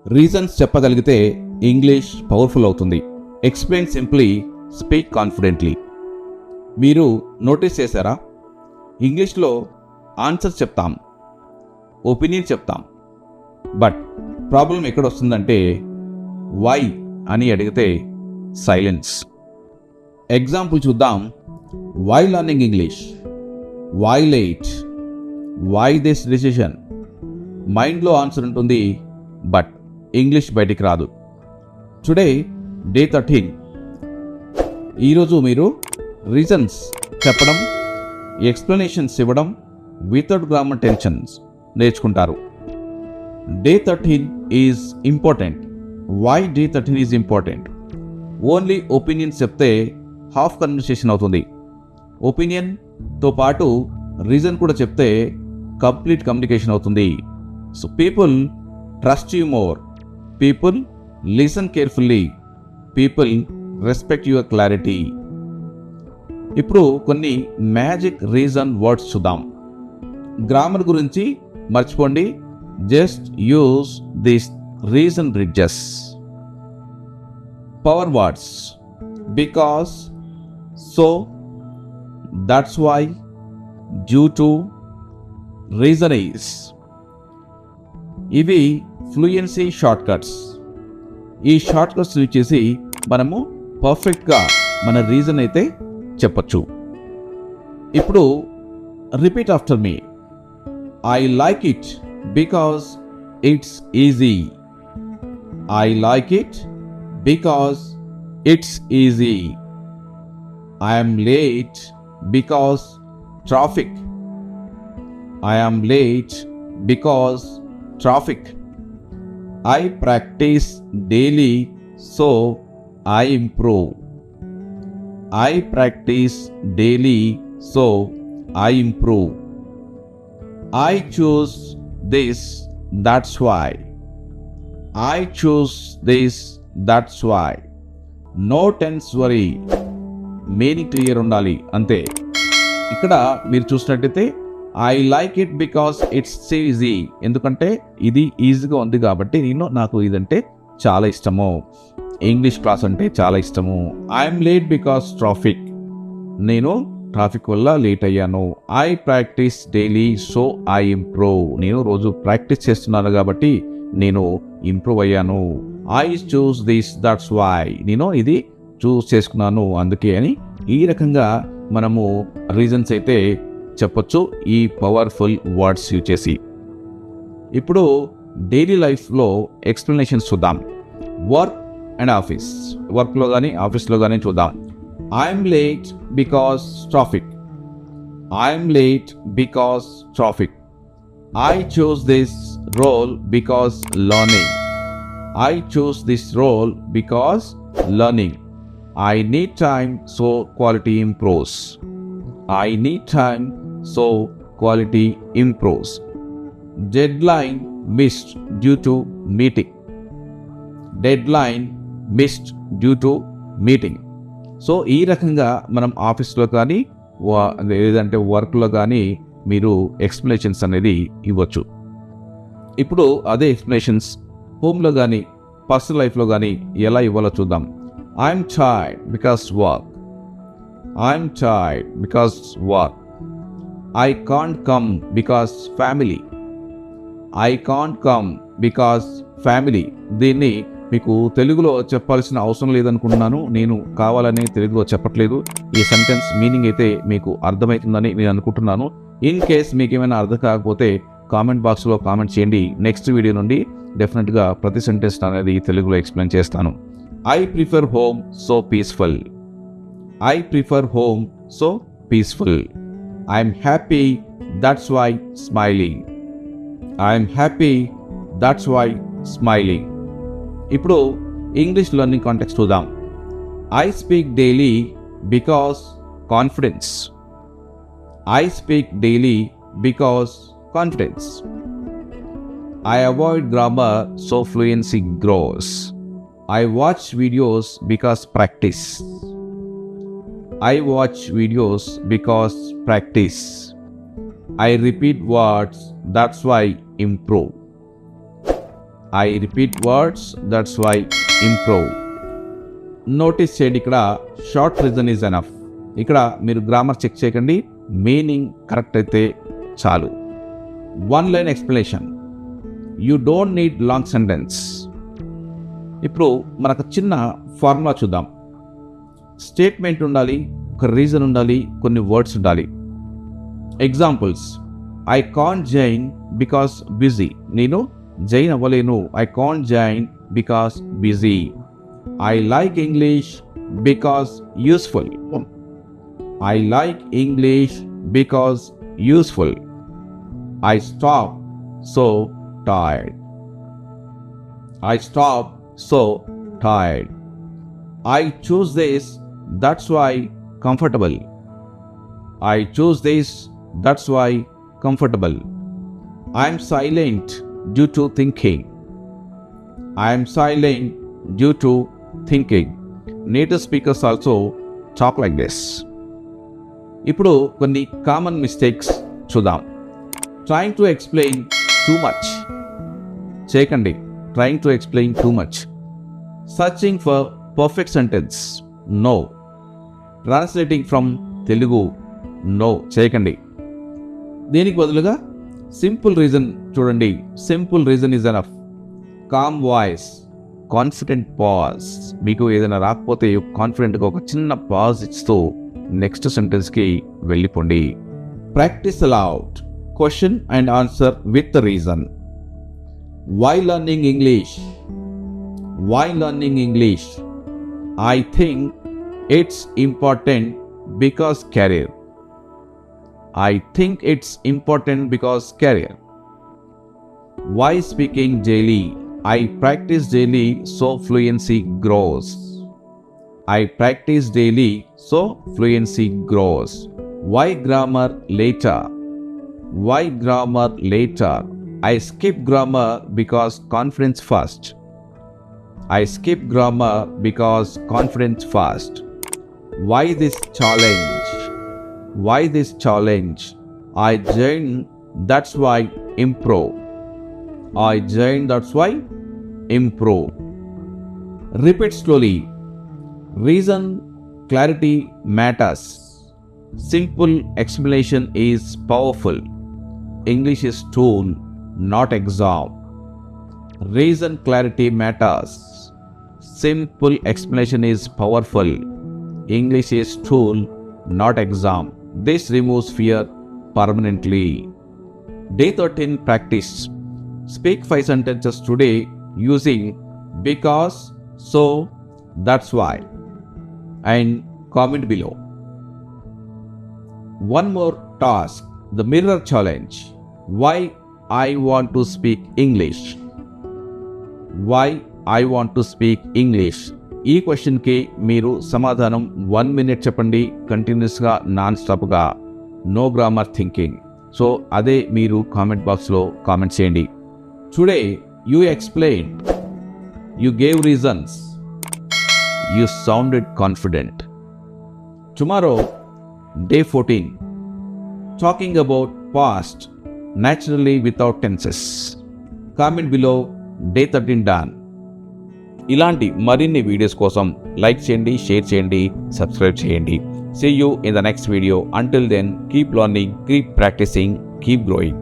Reasons చెప్పగలిగితే English powerful అవుతుంది. Explain simply, speak confidently. మీరు నోటీస్ చేశారా? ఇంగ్లీష్లో ఆన్సర్ చెప్తాం, ఒపీనియన్ చెప్తాం, బట్ ప్రాబ్లం ఎక్కడొస్తుందంటే వై అని అడిగితే సైలెన్స్. ఎగ్జాంపుల్ చూద్దాం. Why learning English, why late, why this decision. మైండ్లో ఆన్సర్ ఉంటుంది, బట్ ఇంగ్లీష్ బయటికి రాదు. Today day 13. ఈరోజు మీరు రీజన్స్ చెప్పడం, ఎక్స్ప్లెనేషన్స్ ఇవ్వడం వితౌట్ గ్రామర్ టెన్షన్స్ నేర్చుకుంటారు. Day 13 is important. Why day 13 is important? Only opinions చెప్తే హాఫ్ కన్వర్సేషన్ అవుతుంది. ఒపీనియన్తో పాటు రీజన్ కూడా చెప్తే కంప్లీట్ కమ్యూనికేషన్ అవుతుంది. So people trust you more, people listen carefully, people respect your clarity. ఇప్పుడు కొన్ని మ్యాజిక్ రీజన్ వర్డ్స్ చూద్దాం. గ్రామర్ గురించి మర్చిపోండి, just use this reason bridges. Power words: because, so, that's why, due to, reason is. ఇవి fluency short cuts. ఈ short cuts use చేసి మనము పర్ఫెక్ట్గా మన రీజన్ అయితే చెప్పచ్చు. ఇప్పుడు repeat after me. I like it because it's easy. I like it because it's easy. I am late because traffic. I am late because traffic. I practice daily so I improve. I practice daily so I improve. I choose this, that's why. I choose this, that's why. No tense worry. Meaning clear ఉండాలి అంతే. ఇక్కడ మీరు చూసినట్టయితే I like it because it's easy. ఎందుకంటే ఇది ఈజీగా ఉంది కాబట్టి నాకు ఇదంటే చాలా ఇష్టము, ఇంగ్లీష్ క్లాస్ అంటే చాలా ఇష్టము. I'm late because traffic. నేను ట్రాఫిక్ వల్ల లేట్ అయ్యాను. I practice daily so I improve. నేను రోజు ప్రాక్టీస్ చేస్తున్నాను కాబట్టి నేను ఇంప్రూవ్ అయ్యాను. I choose this, that's why. నేను ఇది చూస్ చేసుకున్నాను అందుకే అని. ఈ రకంగా మనము రీజన్స్ అయితే చెప్పొచ్చు ఈ పవర్ఫుల్ వర్డ్స్ యూజ్ చేసి. ఇప్పుడు డైలీ లైఫ్లో ఎక్స్ప్లెనేషన్స్ చూద్దాం. Work and office. వర్క్లో కానీ ఆఫీస్లో కానీ చూద్దాం. I'm late because traffic. I'm late because traffic. I choose this role because learning. I choose this role because learning. I need time so quality improves. I need time so quality improves. Deadline missed due to meeting. Deadline missed due to meeting. So ఈ రకంగా మనం ఆఫీస్లో కానీ లేదంటే వర్క్లో కానీ మీరు explanations అనేది ఇవ్వచ్చు. ఇప్పుడు అదే ఎక్స్ప్లెనేషన్స్ హోమ్లో కానీ పర్సనల్ లైఫ్లో కానీ ఎలా ఇవ్వాలో చూద్దాం. I'm tired because work. I'm tired because work. I can't come because family. I can't come because family. దీన్ని మీకు తెలుగులో చెప్పాల్సిన అవసరం లేదనుకుంటున్నాను. నేను కావాలని తెలుగులో చెప్పట్లేదు. ఈ సెంటెన్స్ మీనింగ్ అయితే మీకు అర్థమవుతుందని నేను అనుకుంటున్నాను. ఇన్ కేస్ మీకు ఏమైనా అర్థం కాకపోతే కామెంట్ బాక్స్లో కామెంట్ చేయండి. నెక్స్ట్ వీడియో నుండి డెఫినెట్గా ప్రతి సెంటెన్స్ అనేది తెలుగులో ఎక్స్ప్లెయిన్ చేస్తాను. I prefer home so peaceful. I prefer home so peaceful. I'm happy, that's why smiling. I'm happy, that's why smiling. ఇప్పుడు ఇంగ్లీష్ లెర్నింగ్ కాంటెక్స్ట్ చూద్దాం. I speak daily because confidence. I speak daily because confidence. I avoid grammar so fluency grows. I watch videos because practice. I watch videos because practice. I repeat words, that's why improve. I repeat words, that's why improve. Notice చేయండి, ఇక్కడ short reason is enough. ఇక్కడ మీరు grammar check చేయకండి, meaning correct అయితే చాలు. One line explanation, you don't need long sentence. ఇప్పుడు మనకు చిన్న ఫార్ములా చూద్దాం. స్టేట్మెంట్ ఉండాలి, ఒక రీజన్ ఉండాలి, కొన్ని వర్డ్స్ ఉండాలి. Examples, I can't join because busy. నేను జాయిన్ అవ్వలేను, I can't join because busy. I like English because useful. I like English because useful. I stop so tired. I stop so tired. I choose this, that's why comfortable. I choose this, that's why comfortable. I am silent due to thinking. I am silent due to thinking. Native speakers also talk like this. ఇప్పుడు కొన్ని common mistakes చూద్దాం. Trying to explain too much చేయకండి. Trying to explain too much. Searching for perfect sentence, no. Translating from Telugu, no చేయకండి. దీనికి బదులుగా simple reason చూడండి. Simple reason is enough. Calm voice, confident pause. మీకు ఏదైనా రాకపోతే కాన్ఫిడెంట్గా ఒక చిన్న పాజ్ ఇస్తూ నెక్స్ట్ సెంటెన్స్కి వెళ్ళిపోండి. Practice aloud, question and answer with reason. Why learning English? Why learning English? I think it's important because career. I think it's important because career. Why speaking daily? I practice daily so fluency grows. I practice daily so fluency grows. Why grammar later? Why grammar later? I skip grammar because confidence first. I skip grammar because confidence first. Why this challenge? Why this challenge? I joined, that's why improve. I joined, that's why improve. Repeat slowly. Reason, clarity matters. Simple explanation is powerful. English is tool, not exam. Reason, clarity matters. Simple explanation is powerful. English is tool, not exam. This removes fear permanently. Day 13 practice. Speak 5 sentences today using because, so, that's why, and comment below. One more task, the mirror challenge. Why I want to speak English? Why I want to speak English? ఈ క్వశ్చన్కి మీరు సమాధానం 1 minute చెప్పండి, కంటిన్యూస్గా non స్టాప్గా, no grammar thinking. So అదే మీరు comment బాక్స్లో కామెంట్ చేయండి. Today you explain, you gave reasons, you sounded confident. Tomorrow day 14, talking about past naturally without tenses. Comment below day 13 done. ఇలాంటి మరిన్ని వీడియోస్ కోసం లైక్ చేయండి, షేర్ చేయండి, సబ్స్క్రైబ్ చేయండి. See you in the next video. Until then, keep learning, keep practicing, keep growing.